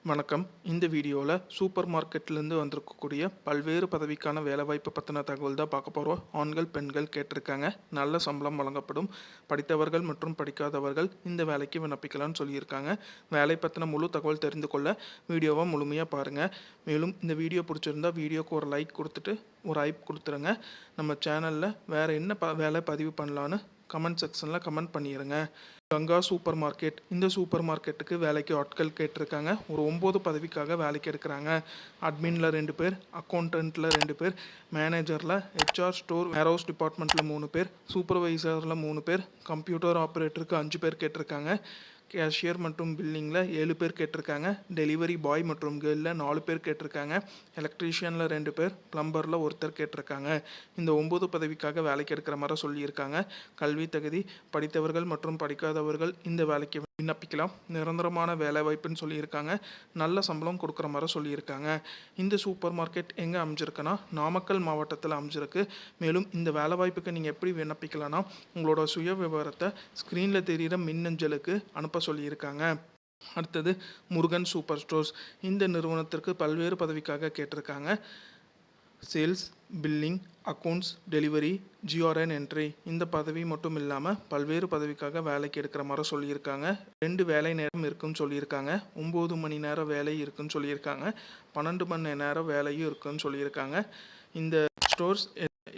வணக்கம். இந்த வீடியோல சூப்பர் மார்க்கெட்லேருந்து வந்திருக்கக்கூடிய பல்வேறு பதவிக்கான வேலைவாய்ப்பு பத்தின தகவல் தான் பார்க்க போறோம். ஆண்கள், பெண்கள் கேட்டிருக்காங்க. நல்ல சம்பளம் வழங்கப்படும். படித்தவர்கள் மற்றும் படிக்காதவர்கள் இந்த வேலைக்கு விண்ணப்பிக்கலாம்னு சொல்லியிருக்காங்க. வேலை பத்தின முழு தகவல் தெரிந்து கொள்ள வீடியோவை முழுமையா பாருங்க. மேலும் இந்த வீடியோ பிடிச்சிருந்தா வீடியோக்கு ஒரு லைக் கொடுத்துட்டு ஒரு ஹைப் கொடுத்துருங்க. நம்ம சேனல்ல வேற என்ன வேலை பதிவு பண்ணலான்னு கமெண்ட் செக்ஷனில் கமெண்ட் பண்ணிடுங்க. Ganga super market. இந்த சூப்பர் மார்க்கெட்டுக்கு வேலைக்கு ஆட்கள் கேட்டிருக்காங்க. ஒரு 9 பதவிக்காக வேலைக்கு எடுக்கிறாங்க. அட்மினில் 2 பேர், அக்கௌண்டண்ட்டில் 2 பேர், மேனேஜரில், ஹெச்ஆர், ஸ்டோர் வேர்ஹவுஸ் டிபார்ட்மெண்ட்டில் 3 பேர், சூப்பர்வைசரில் 3 பேர், கம்ப்யூட்டர் ஆப்ரேட்டருக்கு 5 பேர் கேட்டிருக்காங்க. கேஷியர் மற்றும் பில்லிங்கில் 7 பேர் கேட்டிருக்காங்க. டெலிவரி பாய் மற்றும் கேர்ளில் 4 பேர் கேட்டிருக்காங்க. எலக்ட்ரீஷியனில் 2 பேர், பிளம்பரில் ஒருத்தர் கேட்டிருக்காங்க. இந்த 9 பதவிக்காக வேலைக்கு எடுக்கிற மாதிரி சொல்லியிருக்காங்க. கல்வி தகுதி படித்தவர்கள் மற்றும் படிக்காதவர்கள் இந்த வேலைக்கு விண்ணப்பிக்கலாம். நிரந்தரமான வேலை வாய்ப்புன்னு சொல்லியிருக்காங்க. நல்ல சம்பளம் கொடுக்குற மாதிரி சொல்லியிருக்காங்க. இந்த சூப்பர் மார்க்கெட் எங்கே அமைஞ்சிருக்குன்னா நாமக்கல் மாவட்டத்தில் அமைஞ்சிருக்கு. மேலும் இந்த வேலை வாய்ப்புக்கு நீங்கள் எப்படி விண்ணப்பிக்கலாம்னா உங்களோட சுய விவரத்தை ஸ்க்ரீனில் தெரிகிற மின்னஞ்சலுக்கு அனுப்ப சொல்லியிருக்காங்க. அடுத்தது முருகன் சூப்பர் ஸ்டோர்ஸ். இந்த நிறுவனத்திற்கு பல்வேறு பதவிக்காக கேட்டிருக்காங்க. Sales, billing, accounts, delivery, GRN entry. இந்த பதவி மட்டும் இல்லாமல் பல்வேறு பதவிக்காக வேலைக்கு எடுக்கிற மாதிரி சொல்லியிருக்காங்க. 2 வேலை நேரம் இருக்குன்னு சொல்லியிருக்காங்க. 9 மணி நேரம் வேலை இருக்குன்னு சொல்லியிருக்காங்க. 12 மணி நேரம் வேலையும் இருக்குன்னு சொல்லியிருக்காங்க. இந்த ஸ்டோர்ஸ்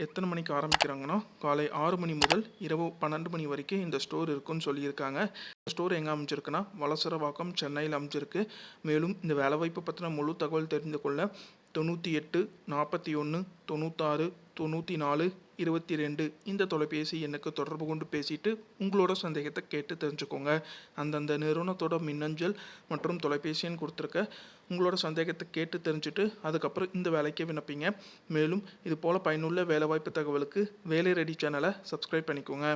எத்தனை மணிக்கு ஆரம்பிக்கிறாங்கன்னா காலை 6 மணி முதல் இரவு 12 மணி வரைக்கும் இந்த ஸ்டோர் இருக்குன்னு சொல்லியிருக்காங்க. இந்த ஸ்டோர் எங்கே அமைஞ்சிருக்குன்னா வலசரவாக்கம், சென்னையில் அமைஞ்சிருக்கு. மேலும் இந்த வேலைவாய்ப்பு பற்றின முழு தகவல் தெரிந்து கொள்ள 98 41 96 94 22 இந்த தொலைபேசி எண்ணுக்கு தொடர்பு கொண்டு பேசிட்டு உங்களோட சந்தேகத்தை கேட்டு தெரிஞ்சுக்கோங்க. அந்தந்த நிறுவனத்தோட மின்னஞ்சல் மற்றும் தொலைபேசி எண் கொடுத்துருக்க. உங்களோட சந்தேகத்தை கேட்டு தெரிஞ்சுட்டு அதுக்கப்புறம் இந்த வேலைக்கு விண்ணப்பிங்க. மேலும் இது போல் பயனுள்ள வேலைவாய்ப்பு தகவலுக்கு வேலை ரெடி சேனலை சப்ஸ்கிரைப் பண்ணிக்கோங்க.